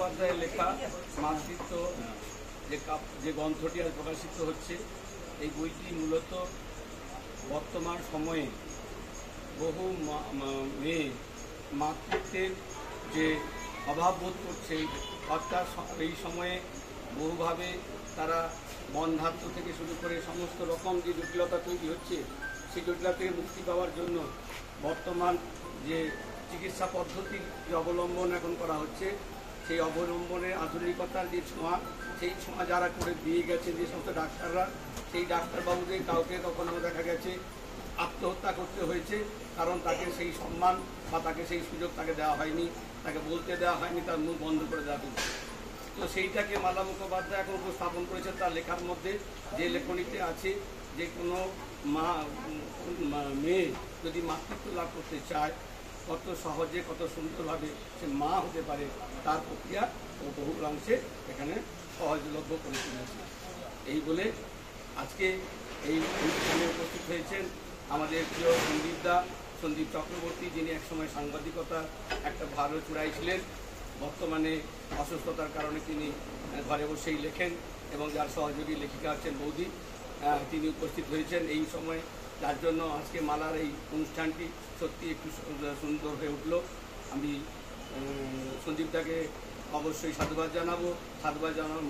মুখোপাধ্যায়ের লেখা মাতৃত্ব যে গ্রন্থটি আজ প্রকাশিত হচ্ছে, এই বইটি মূলত বর্তমান সময়ে বহু মেয়ে মাতৃত্বের যে অভাব বোধ করছে, অর্থাৎ এই সময়ে বহুভাবে তারা বন্ধাত্ম থেকে শুরু করে সমস্ত রকম যে জটিলতা তৈরি হচ্ছে, সেই জটিলতা থেকে মুক্তি পাওয়ার জন্য বর্তমান যে চিকিৎসা পদ্ধতি যে অবলম্বন এখন করা হচ্ছে, সেই অবলম্বনের আধুনিকতার যে ছোঁয়া, সেই ছোঁয়া যারা করে দিয়ে গেছে যে সমস্ত ডাক্তাররা, সেই ডাক্তারবাবুদের কাউকে কখনো দেখা গেছে আত্মহত্যা করতে হয়েছে, কারণ তাকে সেই সম্মান বা তাকে সেই সুযোগ তাকে দেওয়া হয়নি, তাকে বলতে দেওয়া হয়নি, তার মুখ বন্ধ করে দেওয়া হয়েছে। তো সেইটাকে মালা মুখোপাধ্যায় এখন উপস্থাপন করেছেন তার লেখার মধ্যে, যে লেখনীতে আছে যে কোনো মেয়ে যদি মাতৃত্ব লাভ করতে চায়, কত সহজে কত সুন্দরভাবে সে মা হতে পারে, তার প্রক্রিয়া ও বহুলাংশে এখানে সহজলভ্য করে তুলেছে। এই বলে আজকে এই অনুষ্ঠানে উপস্থিত হয়েছেন আমাদের প্রিয় সন্দীপ চক্রবর্তী, যিনি একসময় সাংবাদিকতা একটা ভালো চূড়াই ছিলেন, বর্তমানে অসুস্থতার কারণে তিনি ঘরে বসেই লেখেন, এবং যার সহযোগী লেখিকা হচ্ছেন বৌদি, তিনি উপস্থিত হয়েছেন এই সময়, যার জন্য আজকে মালার এই অনুষ্ঠানটি সত্যি একটু সুন্দর হয়ে উঠল। আমি সন্দীপদাকে অবশ্যই সাধুবাদ জানাবো, সাধুবাদ জানাবো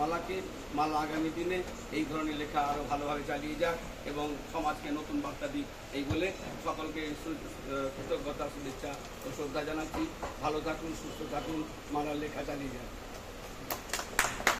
মালা আগামী দিনে এই ধরনের লেখা আরও ভালোভাবে চালিয়ে যাক এবং সমাজকে নতুন বার্তা দিক, এই বলে সকলকে কৃতজ্ঞতা, শুভেচ্ছা ও শ্রদ্ধা জানাচ্ছি। ভালো থাকুন, সুস্থ থাকুন, মালার লেখা চালিয়ে যান।